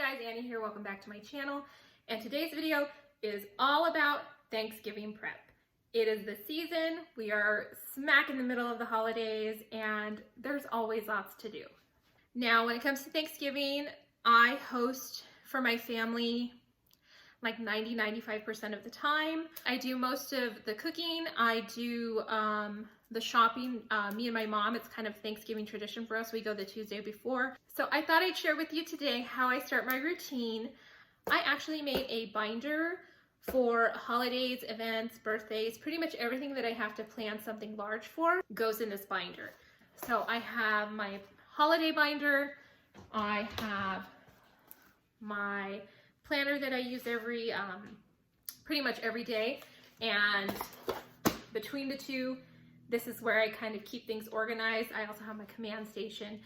guys, Annie here. Welcome back to my channel. And today's video is all about Thanksgiving prep. It is the season. We are smack in the middle of the holidays and there's always lots to do. Now, when it comes to Thanksgiving, I host for my family like 90-95% of the time. I do most of the cooking. I do the shopping. Me and my mom, it's kind of Thanksgiving tradition for us. We go the Tuesday before. So I thought I'd share with you today how I start my routine. I actually made a binder for holidays, events, birthdays, pretty much everything that I have to plan something large for goes in this binder. So I have my holiday binder. I have my planner that I use pretty much every day, and between the two, this is where I kind of keep things organized. I also have my command station.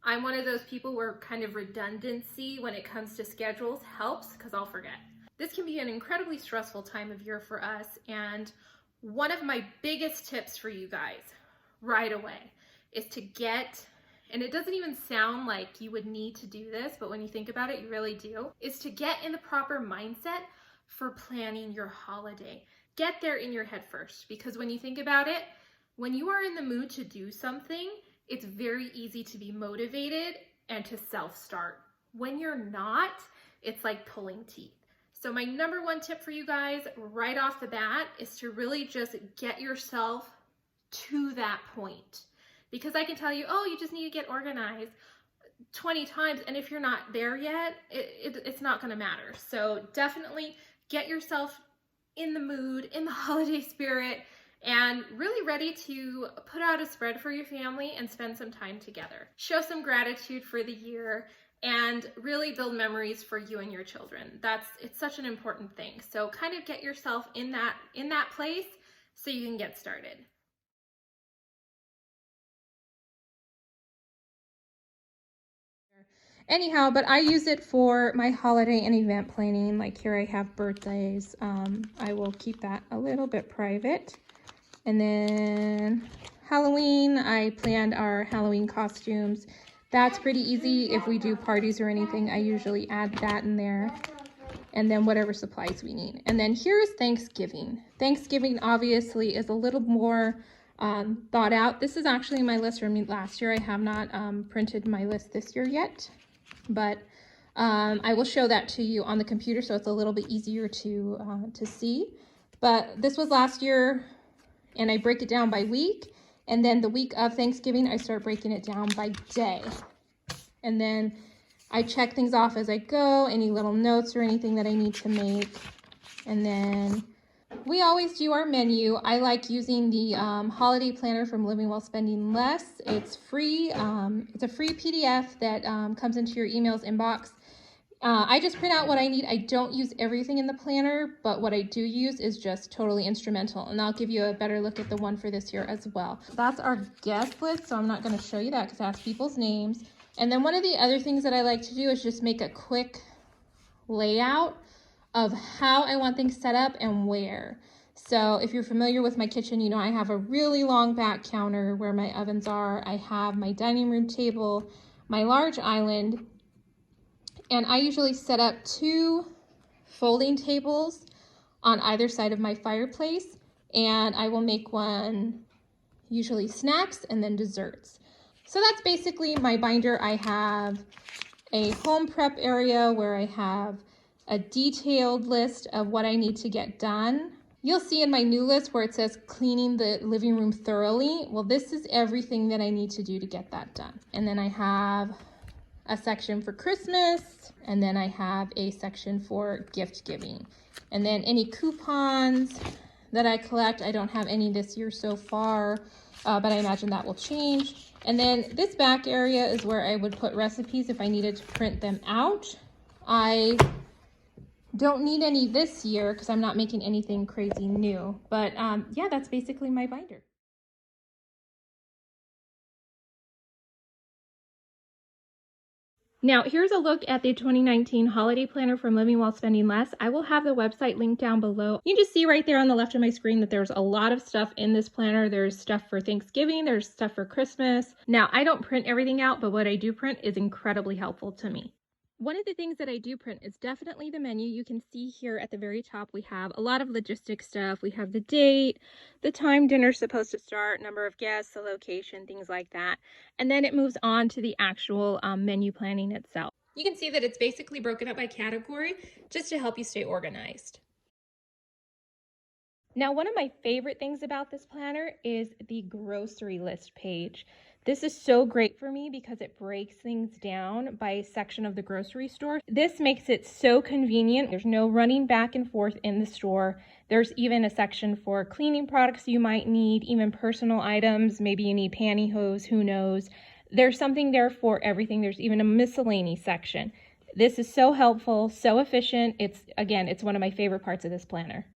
I'm one of those people where kind of redundancy when it comes to schedules helps, because I'll forget. This can be an incredibly stressful time of year for us, and one of my biggest tips for you guys right away is to get, and it doesn't even sound like you would need to do this, but when you think about it, you really do, is to get in the proper mindset for planning your holiday. Get there in your head first, because when you think about it, when you are in the mood to do something, it's very easy to be motivated and to self-start. When you're not, it's like pulling teeth. So my number one tip for you guys right off the bat is to really just get yourself to that point. Because I can tell you, oh, you just need to get organized 20 times. And if you're not there yet, it's not going to matter. So definitely get yourself in the mood, in the holiday spirit, and really ready to put out a spread for your family and spend some time together. Show some gratitude for the year and really build memories for you and your children. It's such an important thing. So kind of get yourself in that place so you can get started. Anyhow, but I use it for my holiday and event planning. Like here I have birthdays. I will keep that a little bit private. And then Halloween, I planned our Halloween costumes. That's pretty easy. If we do parties or anything, I usually add that in there. And then whatever supplies we need. And then here's Thanksgiving. Thanksgiving obviously is a little more thought out. This is actually my list from last year. I have not printed my list this year yet, but I will show that to you on the computer so it's a little bit easier to see. But this was last year, and I break it down by week, and then the week of Thanksgiving I start breaking it down by day, and then I check things off as I go, any little notes or anything that I need to make. And then we always do our menu. I like using the holiday planner from Living While Spending Less. It's free. It's a free PDF that comes into your emails inbox. I just print out what I need. I don't use everything in the planner, but what I do use is just totally instrumental. And I'll give you a better look at the one for this year as well. That's our guest list, so I'm not going to show you that because it has people's names. And then one of the other things that I like to do is just make a quick layout of how I want things set up and where. So if you're familiar with my kitchen, you know I have a really long back counter where my ovens are. I have my dining room table, my large island, and I usually set up 2 folding tables on either side of my fireplace, and I will make one usually snacks and then desserts. So that's basically my binder. I have a home prep area where I have a detailed list of what I need to get done. You'll see in my new list where it says cleaning the living room thoroughly. Well, this is everything that I need to do to get that done. And then I have a section for Christmas, and then I have a section for gift giving. And then any coupons that I collect, I don't have any this year so far, but I imagine that will change. And then this back area is where I would put recipes if I needed to print them out. I don't need any this year because I'm not making anything crazy new, but yeah, that's basically my binder. Now, here's a look at the 2019 holiday planner from Living While Spending Less. I will have the website linked down below. You can just see right there on the left of my screen that there's a lot of stuff in this planner. There's stuff for Thanksgiving, there's stuff for Christmas. Now, I don't print everything out, but what I do print is incredibly helpful to me. One of the things that I do print is definitely the menu. You can see here at the very top, we have a lot of logistics stuff. We have the date, the time dinner's supposed to start, number of guests, the location, things like that. And then it moves on to the actual menu planning itself. You can see that it's basically broken up by category just to help you stay organized. Now, one of my favorite things about this planner is the grocery list page. This is so great for me because it breaks things down by section of the grocery store. This makes it so convenient. There's no running back and forth in the store. There's even a section for cleaning products you might need, even personal items. Maybe you need pantyhose, who knows. There's something there for everything. There's even a miscellaneous section. This is so helpful, so efficient. It's one of my favorite parts of this planner.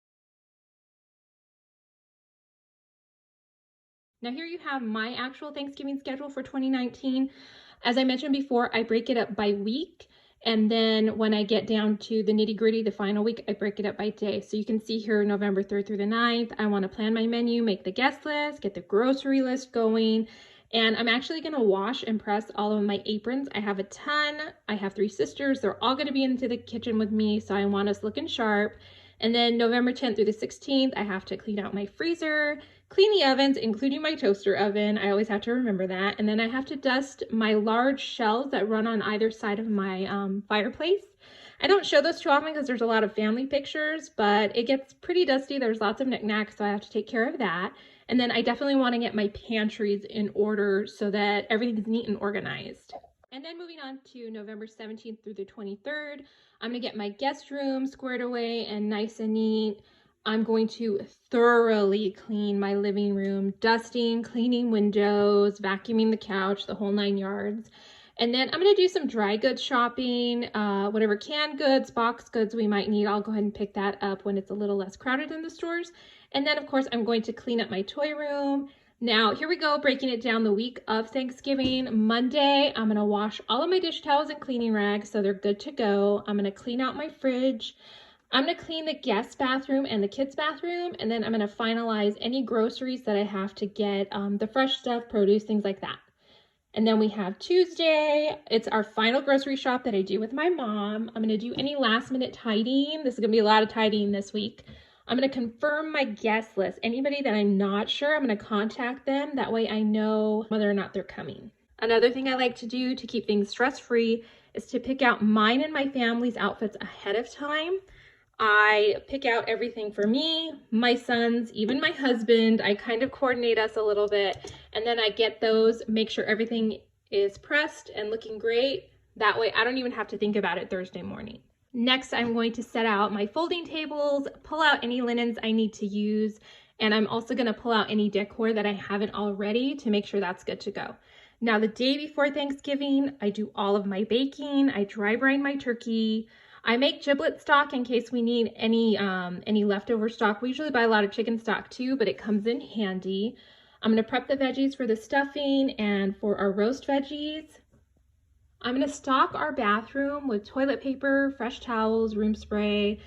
Now here you have my actual Thanksgiving schedule for 2019. As I mentioned before, I break it up by week. And then when I get down to the nitty gritty, the final week, I break it up by day. So you can see here, November 3rd through the 9th, I want to plan my menu, make the guest list, get the grocery list going. And I'm actually going to wash and press all of my aprons. I have a ton. I have 3 sisters. They're all going to be into the kitchen with me. So I want us looking sharp. And then November 10th through the 16th, I have to clean out my freezer, clean the ovens, including my toaster oven. I always have to remember that. And then I have to dust my large shelves that run on either side of my fireplace. I don't show those too often because there's a lot of family pictures, but it gets pretty dusty. There's lots of knickknacks, so I have to take care of that. And then I definitely want to get my pantries in order so that everything's neat and organized. And then moving on to November 17th through the 23rd, I'm going to get my guest room squared away and nice and neat. I'm going to thoroughly clean my living room, dusting, cleaning windows, vacuuming the couch, the whole 9 yards. And then I'm going to do some dry goods shopping, whatever canned goods, box goods we might need. I'll go ahead and pick that up when it's a little less crowded in the stores. And then, of course, I'm going to clean up my toy room. Now, here we go, breaking it down the week of Thanksgiving. Monday, I'm going to wash all of my dish towels and cleaning rags so they're good to go. I'm going to clean out my fridge. I'm going to clean the guest bathroom and the kids' bathroom, and then I'm going to finalize any groceries that I have to get, the fresh stuff, produce, things like that. And then we have Tuesday. It's our final grocery shop that I do with my mom. I'm going to do any last minute tidying. This is going to be a lot of tidying this week. I'm going to confirm my guest list. Anybody that I'm not sure, I'm going to contact them. That way I know whether or not they're coming. Another thing I like to do to keep things stress-free is to pick out mine and my family's outfits ahead of time. I pick out everything for me, my sons, even my husband. I kind of coordinate us a little bit, and then I get those, make sure everything is pressed and looking great. That way I don't even have to think about it Thursday morning. Next, I'm going to set out my folding tables, pull out any linens I need to use, and I'm also going to pull out any decor that I haven't already to make sure that's good to go. Now, the day before Thanksgiving, I do all of my baking. I dry brine my turkey. I make giblet stock in case we need any leftover stock. We usually buy a lot of chicken stock too, but it comes in handy. I'm going to prep the veggies for the stuffing and for our roast veggies. I'm going to stock our bathroom with toilet paper, fresh towels, room spray,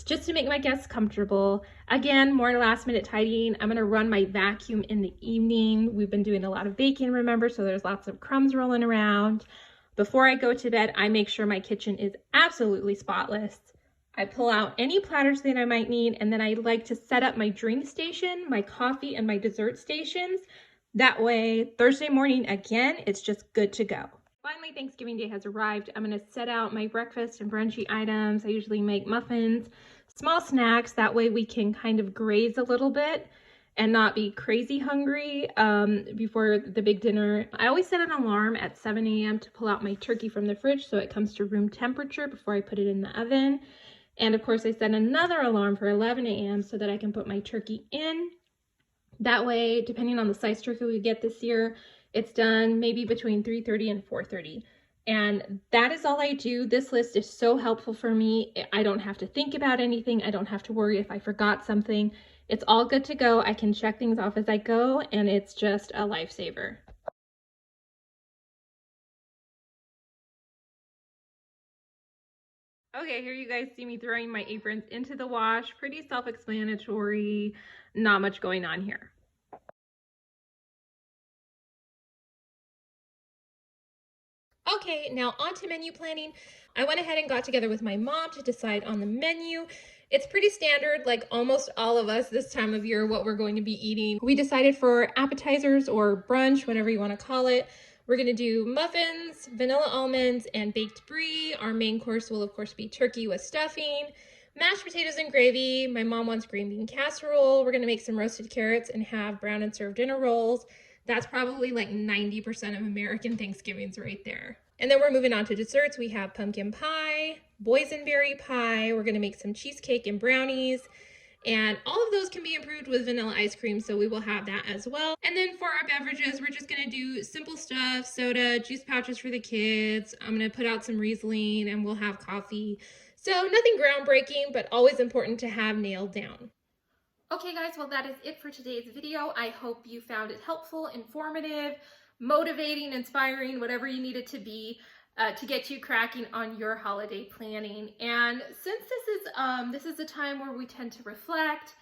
just to make my guests comfortable. Again, more last minute tidying. I'm going to run my vacuum in the evening. We've been doing a lot of baking, remember, so there's lots of crumbs rolling around. Before I go to bed, I make sure my kitchen is absolutely spotless. I pull out any platters that I might need, and then I like to set up my drink station, my coffee, and my dessert stations. That way, Thursday morning, again, it's just good to go. Finally, Thanksgiving Day has arrived. I'm going to set out my breakfast and brunchy items. I usually make muffins, small snacks. That way we can kind of graze a little bit and not be crazy hungry before the big dinner. I always set an alarm at 7 a.m. to pull out my turkey from the fridge so it comes to room temperature before I put it in the oven. And of course, I set another alarm for 11 a.m. so that I can put my turkey in. That way, depending on the size turkey we get this year, it's done maybe between 3:30 and 4:30. And that is all I do. This list is so helpful for me. I don't have to think about anything. I don't have to worry if I forgot something. It's all good to go. I can check things off as I go, and it's just a lifesaver. Okay, here you guys see me throwing my aprons into the wash. Pretty self-explanatory, not much going on here. Okay, now on to menu planning. I went ahead and got together with my mom to decide on the menu. It's pretty standard, like almost all of us this time of year, what we're going to be eating. We decided for appetizers or brunch, whatever you want to call it. We're going to do muffins, vanilla almonds, and baked brie. Our main course will, of course, be turkey with stuffing, mashed potatoes and gravy. My mom wants green bean casserole. We're going to make some roasted carrots and have brown and served dinner rolls. That's probably like 90% of American Thanksgivings right there. And then we're moving on to desserts. We have pumpkin pie, boysenberry pie. We're gonna make some cheesecake and brownies. And all of those can be improved with vanilla ice cream, so we will have that as well. And then for our beverages, we're just gonna do simple stuff, soda, juice pouches for the kids. I'm gonna put out some Riesling and we'll have coffee. So nothing groundbreaking, but always important to have nailed down. Okay guys, well that is it for today's video. I hope you found it helpful, informative, motivating, inspiring, whatever you need it to get you cracking on your holiday planning. And since this is the time where we tend to reflect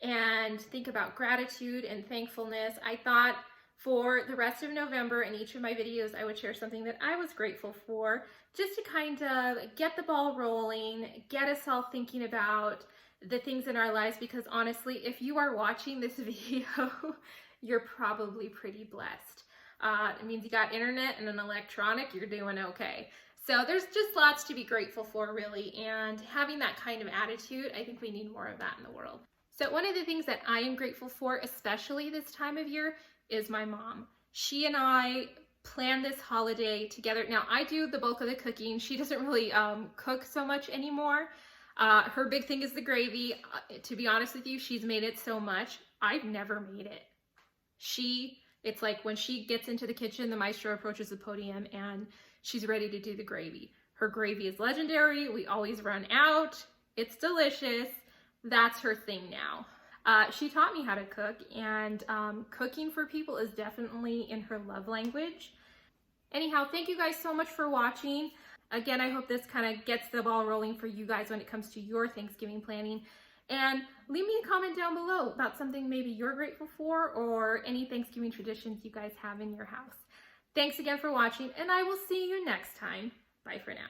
and think about gratitude and thankfulness, I thought for the rest of November in each of my videos I would share something that I was grateful for, just to kind of get the ball rolling, get us all thinking about the things in our lives, because honestly, if you are watching this video, you're probably pretty blessed. It means you got internet and an electronic, you're doing okay. So there's just lots to be grateful for, really, and having that kind of attitude, I think we need more of that in the world. So one of the things that I am grateful for, especially this time of year, is my mom. She and I plan this holiday together. Now, I do the bulk of the cooking. She doesn't really cook so much anymore. Her big thing is the gravy. To be honest with you, she's made it so much. I've never made it. It's like when she gets into the kitchen, the maestro approaches the podium and she's ready to do the gravy. Her gravy is legendary. We always run out. It's delicious. That's her thing now. She taught me how to cook, and cooking for people is definitely in her love language. Anyhow, thank you guys so much for watching. Again, I hope this kind of gets the ball rolling for you guys when it comes to your Thanksgiving planning. And leave me a comment down below about something maybe you're grateful for, or any Thanksgiving traditions you guys have in your house. Thanks again for watching, and I will see you next time. Bye for now.